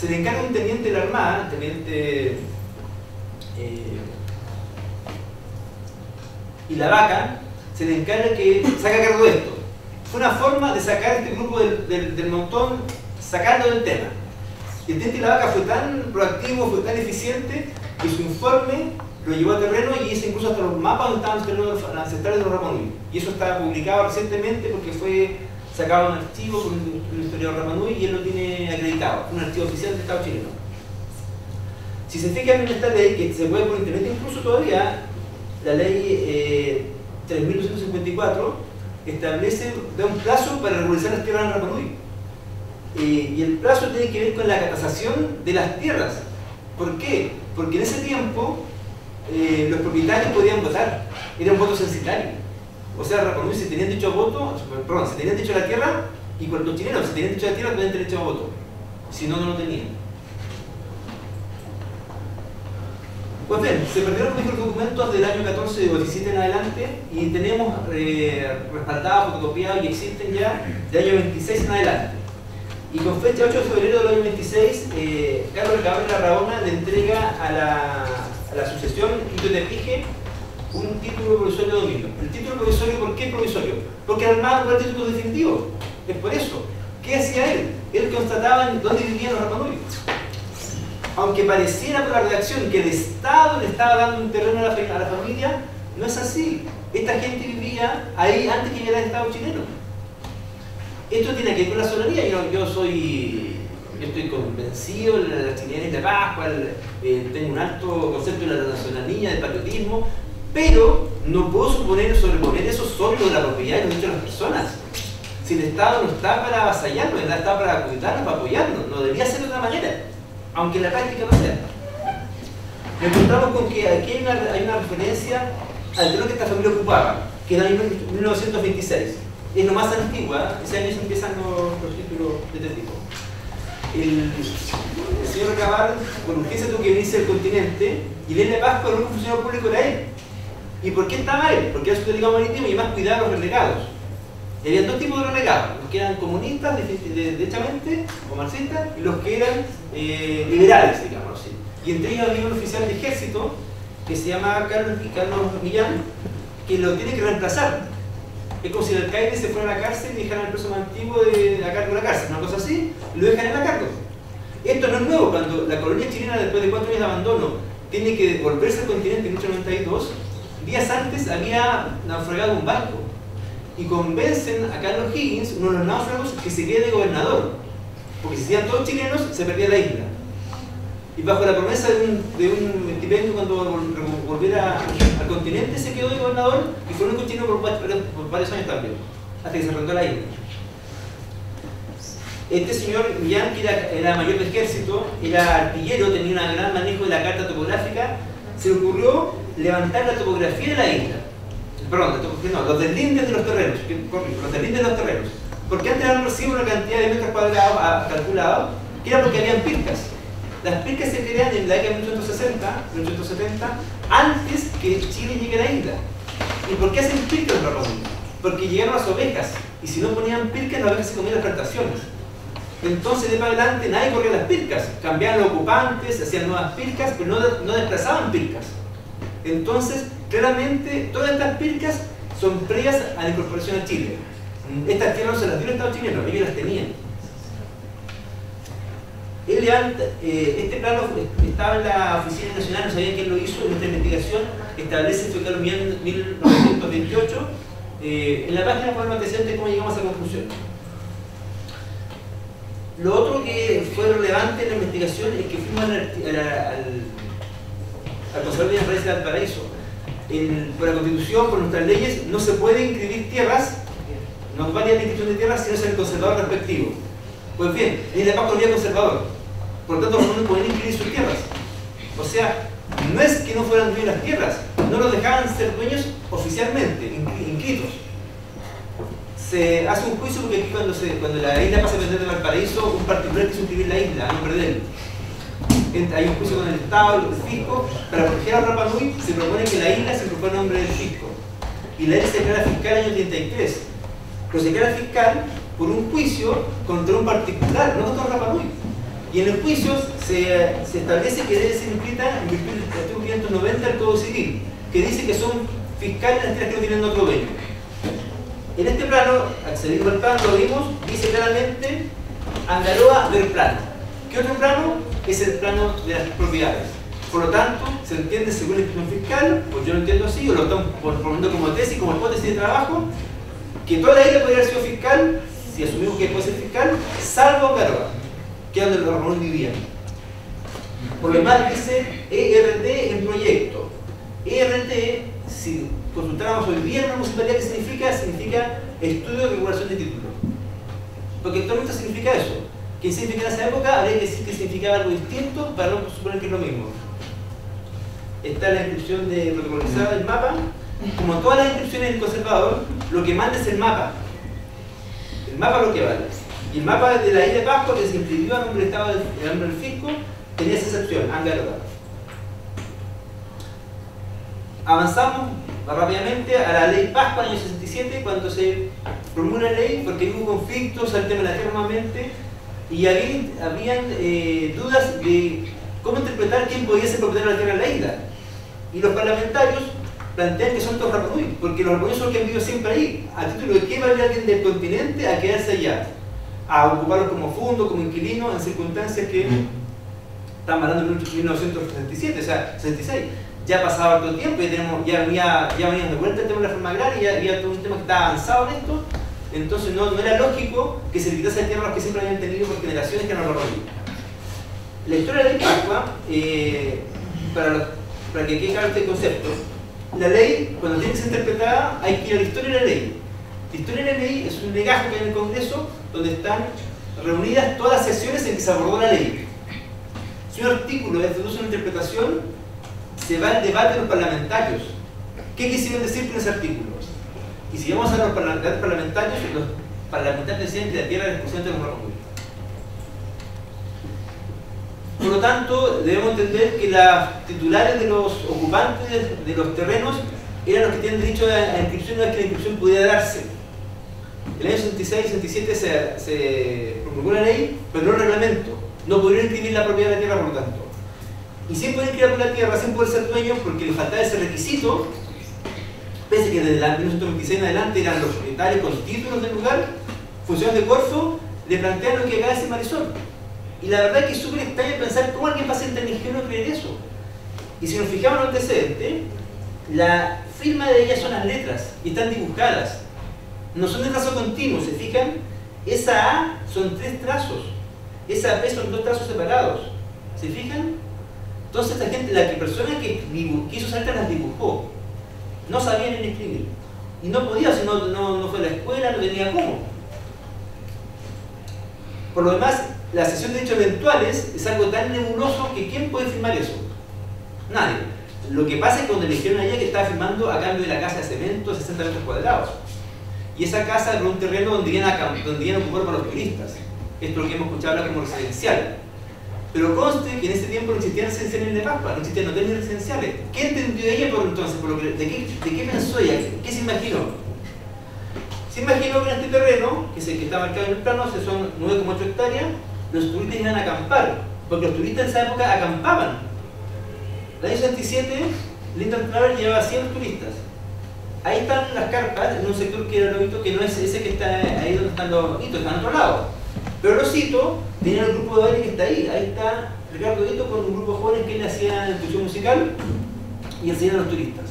se le encarga a un teniente de la Armada, teniente y la vaca, se le encarga que saca cargo de esto. Fue una forma de sacar este grupo del montón, sacando del tema. Y el teniente y la vaca fue tan proactivo, fue tan eficiente, que su informe lo llevó a terreno y hizo incluso hasta los mapas donde estaban los terrenos ancestrales de los Rapa Nui. Y eso está publicado recientemente porque fue sacado un archivo por un historiador Rapa Nui y él lo tiene acreditado, un archivo oficial del Estado chileno. Si se fijan en esta ley, que se puede por internet incluso todavía, la ley 3254 establece, da un plazo para regularizar las tierras en Rapa Nui. Y el plazo tiene que ver con la tasación de las tierras. ¿Por qué? Porque en ese tiempo los propietarios podían votar, era un voto censitario. O sea, Rapa Nui se tenían derecho a voto, perdón, se tenían derecho a la tierra, y los chilenos se tenían derecho a la tierra, tenían derecho a voto. Si no, no lo tenían. Pues bien, se perdieron los documentos del año 14 o 17 en adelante y tenemos respaldados, fotocopiados y existen ya del año 26 en adelante. Y con fecha 8 de febrero del año 26, Carlos Recabarren Larraona le entrega a la sucesión Itutepique un título provisorio de dominio. El título provisorio, ¿por qué provisorio? Porque el Armada no era el título definitivo. Es por eso. ¿Qué hacía él? Él constataba dónde vivían los Rapa Nui. Aunque pareciera por la redacción que el Estado le estaba dando un terreno a la familia, no es así. Esta gente vivía ahí antes que llegara el Estado chileno. Esto tiene que ver con la soberanía. Yo estoy convencido de la chilenidad de Pascua, tengo un alto concepto de la soberanía, del patriotismo, pero no puedo sobreponer eso solo de la propiedad y los derechos de las personas. Si el Estado no está para avasallarnos, el Estado está para cuidarnos, para apoyarnos, no debería ser de otra manera, aunque en la práctica no sea. Nos encontramos con que aquí hay una referencia al terreno que esta familia ocupaba, que era en 1926. Es lo más antigua, ese año se empiezan los títulos de este tipo. El señor Recabarren, con urgencia tuvo que venirse del continente y Lenin de Pascua, el único funcionario público era él. ¿Y por qué estaba él? Porque era su delegado marítimo y más cuidaba a los renegados. Y había dos tipos de renegados, los que eran comunistas, derechamente, o marxistas, y los que eran liberales, digamos así. Y entre ellos había un oficial de ejército que se llama Carlos Millán, que lo tiene que reemplazar. Es como si el alcaide se fuera a la cárcel y dejaran al preso más antiguo a cargo de la cárcel, una cosa así, y lo dejan en la cargo. Esto no es nuevo. Cuando la colonia chilena, después de 4 años de abandono, tiene que volverse al continente en 1892, días antes había naufragado un barco y convencen a Carlos Higgins, uno de los náufragos, que se quede de gobernador, porque si sean todos chilenos se perdía la isla. Y bajo la promesa de un estipendio cuando volviera al continente se quedó de gobernador y fue el único chileno por varios años también, hasta que se arrendó la isla. Este señor Millán, que era mayor de ejército, era artillero, tenía un gran manejo de la carta topográfica, se le ocurrió levantar la topografía de la isla. Perdón, no, los deslindes de los terrenos, los deslindes de los terrenos. Porque antes habían recibido una cantidad de metros cuadrados calculado, que era porque habían pircas. Las pircas se crean en la década de 1860, 1870, antes que Chile llegue a la isla. ¿Y por qué hacen pircas en Rapa Nui? Porque llegaron las ovejas, y si no ponían pircas, las ovejas se comían las plantaciones. Entonces, de para adelante, nadie corría las pircas. Cambiaban los ocupantes, hacían nuevas pircas, pero no desplazaban pircas. Entonces, claramente, todas estas pircas son previas a la incorporación a Chile. Estas tierras no se las dio el Estado chileno, ellos las tenían. Él levanta, este plano estaba en la Oficina Nacional, no sabía quién lo hizo, en nuestra investigación establece fue Carlos Millán en 1928. En la página podemos antecedentes cómo llegamos a esa conclusión. Lo otro que fue relevante en la investigación es que fuimos al Conservador de Bienes Raíces de Valparaíso. Por la Constitución, por nuestras leyes, no se puede inscribir tierras, no vale la inscripción de tierras si no es el conservador respectivo. Pues bien, en la Pascua no había conservador, por lo tanto no podían inscribir sus tierras. O sea, no es que no fueran dueños las tierras, no los dejaban ser dueños oficialmente, inscritos. Se hace un juicio porque aquí cuando la isla pasa a depender de Valparaíso, un particular quiso inscribir la isla a nombre de él. Hay un juicio con el Estado, el fisco. Para proteger a Rapa Nui se propone que la isla se incorpore a nombre del fisco. Y la isla se declara fiscal en el año 33. Pero se declara fiscal por un juicio contra un particular, no contra Rapa Nui. Y en el juicio se establece que debe ser inscrita en virtud del artículo 590 del Código Civil, que dice que son fiscales las tierras que no tienen otro dueño. En este plano, accediendo al plano, lo vimos, dice claramente Angaroa del plano. ¿Qué otro plano? Es el plano de las propiedades. Por lo tanto, se entiende según la inscripción fiscal, pues yo lo entiendo así, o lo estamos poniendo como tesis, como hipótesis de trabajo, que toda la isla podría haber sido fiscal, si asumimos que puede ser fiscal, salvo Angaroa, que es donde los Ramones vivían. Por lo demás dice ERT en proyecto. ERT, si consultáramos hoy día en una municipalidad, ¿qué significa? Significa estudio de regulación de títulos. Porque actualmente significa eso. ¿Qué significa en esa época? Habría que decir que significaba algo distinto para no suponer que es lo mismo. Está la inscripción de protocolizada del mapa. Como todas las inscripciones del conservador, lo que manda es el mapa. El mapa es lo que vale. Y el mapa de la isla de Pascua, que se inscribió a nombre del Estado del Fisco, tenía esa excepción, Angaroa. Avanzamos rápidamente a la ley Pascua del año 67, cuando se promulga la ley, porque hubo conflictos al tema de la tierra nuevamente, y habían dudas de cómo interpretar quién podía ser propietario de la tierra de la isla. Y los parlamentarios plantean que son todos rapanui, porque los rapanui son los que han vivido siempre ahí. ¿A título de qué va a ir alguien del continente a quedarse allá? A ocuparlos como fondo, como inquilino, en circunstancias que estamos hablando de 1967, o sea, 66. Ya pasaba todo el tiempo, ya veníamos de vuelta el tema de la reforma agraria, ya había todo un tema que estaba avanzado en esto, entonces no era lógico que se le quitase el tierra a los que siempre habían tenido por generaciones que no lo robaban. La historia de la ley Pascua, para que quede claro este concepto, la ley, cuando tiene que ser interpretada, hay que ir a la historia de la ley. La historia de la ley es un legajo que hay en el Congreso donde están reunidas todas las sesiones en que se abordó la ley. Si un artículo introduce una interpretación, se va al debate de los parlamentarios. ¿Qué quisieron decir con ese artículo? Y si vamos a los parlamentarios decían que la tierra era exclusivamente de los rapanui. Por lo tanto, debemos entender que los titulares de los ocupantes de los terrenos eran los que tienen derecho a la inscripción una vez que la inscripción pudiera darse. En el año 66-67 se promulgó la ley, pero no el reglamento. No pudieron inscribir la propiedad de la tierra, por lo tanto. Y sin poder crear la tierra, sin poder ser dueño, porque le faltaba ese requisito, pese que desde la 1926 en adelante eran los propietarios con títulos del lugar, funcionarios de Corfo le plantean lo que acaba de decir Marisol. Y la verdad es que es súper extraño pensar cómo alguien va a ser tan ingenuo creer eso. Y si nos fijamos en el antecedente, la firma de ellas son las letras y están dibujadas. No son de trazo continuo, ¿se fijan? Esa A son 3 trazos, esa B son 2 trazos separados. ¿Se fijan? Entonces la gente, la persona que hizo esas letras las dibujó. No sabían ni escribir. Y no podía, si no fue a la escuela, no tenía cómo. Por lo demás, la cesión de derechos eventuales es algo tan nebuloso que ¿quién puede firmar eso? Nadie. Lo que pasa es que cuando le dijeron a ella que estaba firmando a cambio de la casa de cemento 60 metros cuadrados. Y esa casa era un terreno donde iban a ocupar para los turistas. Esto es lo que hemos escuchado hablar como residencial. Pero conste que en ese tiempo no existían residenciales en Pascua, no existían hoteles residenciales. ¿Qué entendió ella por entonces? ¿De qué pensó ella? ¿Qué se imaginó? Se imaginó que en este terreno, que está marcado en el plano, son 9,8 hectáreas, los turistas iban a acampar, porque los turistas en esa época acampaban. En el año 67, Lyndon Travel llevaba 100 turistas. Ahí están las carpas, en un sector que era Lobito, que no es ese que está ahí donde están los hitos, están en otro lado. Pero los hitos tenían el grupo de baile que está ahí. Ahí está Ricardo Hito con un grupo de jóvenes que él hacía instrucción musical y enseñaban a los turistas.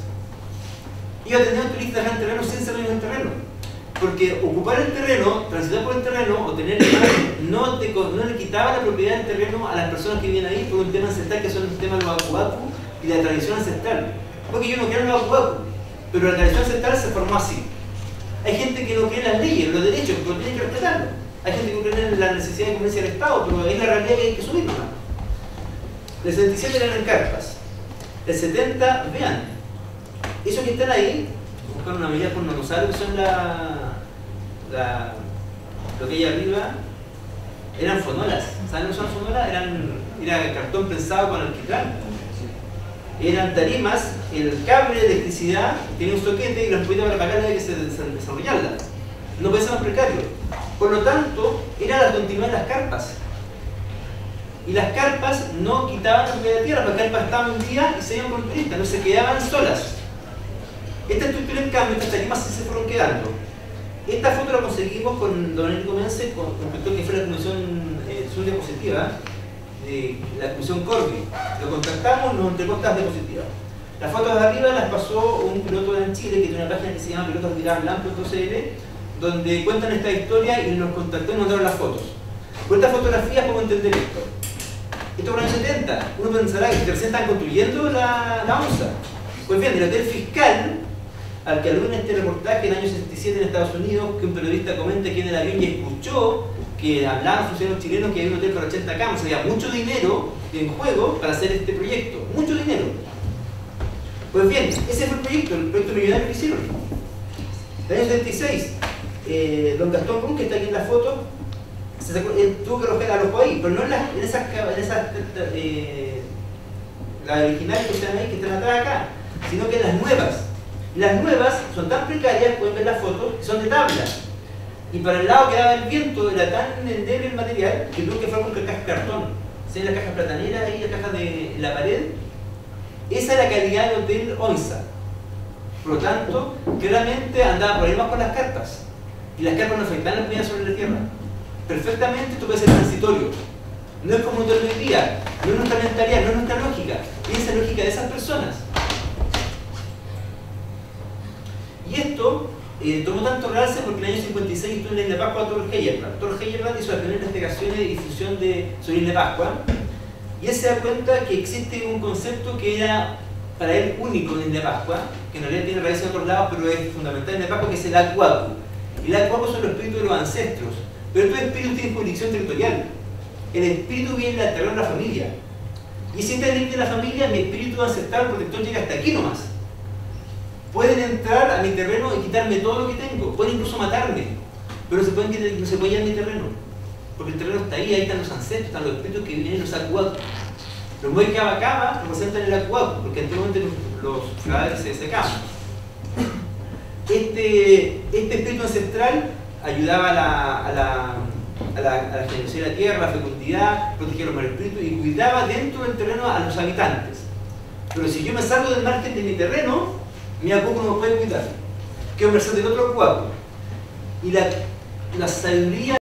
Iba a tener turistas en el terreno sin ser en el terreno. Porque ocupar el terreno, transitar por el terreno o tener no le quitaba la propiedad del terreno a las personas que viven ahí por un tema ancestral que son el tema de los acuacu y la tradición ancestral. Porque yo no creo en los acuacu, pero la tradición ancestral se formó así. Hay gente que no cree en las leyes, en los derechos, pero tiene que respetarlo. Hay gente que no cree en la necesidad de conveniencia del Estado, pero es la realidad que hay que subir nomás. El 67 eran en carpas. El 70, vean, esos que están ahí, buscar una medida por no saben, son lo que hay arriba, eran fonolas. ¿Saben lo que son fonolas? Era cartón prensado con alquitrán. Eran tarimas, el cable de electricidad tenía un soquete y los podía para pagar había que desarrollarla. No puede ser más precario. Por lo tanto, era la continuidad de las carpas. Y las carpas no quitaban la propiedad de tierra, porque las carpas estaban un día y se iban por turistas, no se quedaban solas. Esta estructura, en cambio, estas tarimas sí se fueron quedando. Esta foto la conseguimos con don Enrico Mense, con respecto a que fue la comisión sur diapositiva, de la comisión Corby. Lo contactamos, nos entregó estas diapositivas. Las fotos de arriba las pasó un piloto en Chile, que tiene una página que se llama pilotosvirablan.cl, donde cuentan esta historia y nos contactó y nos mandaron las fotos. Con estas fotografías podemos entender esto. Esto fue en los años 70. Uno pensará que recién están construyendo la ONSA. Pues bien, el hotel fiscal, al que alude en este reportaje en el año 67 en Estados Unidos, que un periodista comenta que en el avión y escuchó que hablaban funcionarios chilenos que había un hotel para 80 camas, había mucho dinero en juego para hacer este proyecto, mucho dinero. Pues bien, ese fue el proyecto millonario que hicieron. En el año 76, don Gastón Run, que está aquí en la foto, tuvo que arrojar a los ahí, pero no en esas las originales que están ahí, que están atrás acá, sino que en las nuevas. Las nuevas son tan precarias, pueden ver las fotos, que son de tabla. Y para el lado que daba el viento era tan endeble el material que tuvo que formar con cajas de cartón. ¿Sí? La caja platanera ahí, la caja de la pared. Esa es la calidad del hotel ONSA. Por lo tanto, claramente andaba problemas con las carpas. Y las carpas no afectaban la propiedad sobre la tierra. Perfectamente esto puede ser transitorio. No es como un hotel de hoy día. No es nuestra mentalidad, no es nuestra lógica. Piensa la lógica de esas personas. Y esto tomó tanto realce porque en el año 56 estuvo en la Isla Pascua Thor Heyerland. Thor Heyerland hizo las primeras investigaciones y difusión sobre Isla Pascua. Y él se da cuenta que existe un concepto que era para él único en Isla Pascua, que en realidad tiene raíces en otros lados, pero es fundamental en Isla Pascua, que es el Acuacu. El Acuacu son los espíritus de los ancestros, pero estos espíritus tienen jurisdicción territorial. El espíritu viene al terreno de la familia. Y si entra en la familia, mi espíritu ancestral protector llega hasta aquí nomás. Pueden entrar a mi terreno y quitarme todo lo que tengo, pueden incluso matarme, pero no se pueden ir a mi terreno, porque el terreno está ahí están los ancestros, están los espíritus que vienen en los acuacu. Los Moy Cava Cava representan el acuacu, porque antiguamente los cadáveres se secaban. Este espíritu ancestral ayudaba a la generación de la tierra, a la fecundidad, protegía los malos espíritus y cuidaba dentro del terreno a los habitantes. Pero si yo me salgo del margen de mi terreno, mi acuacu no me puede cuidar. Quedo merced del otro acuacu. Y la sabiduría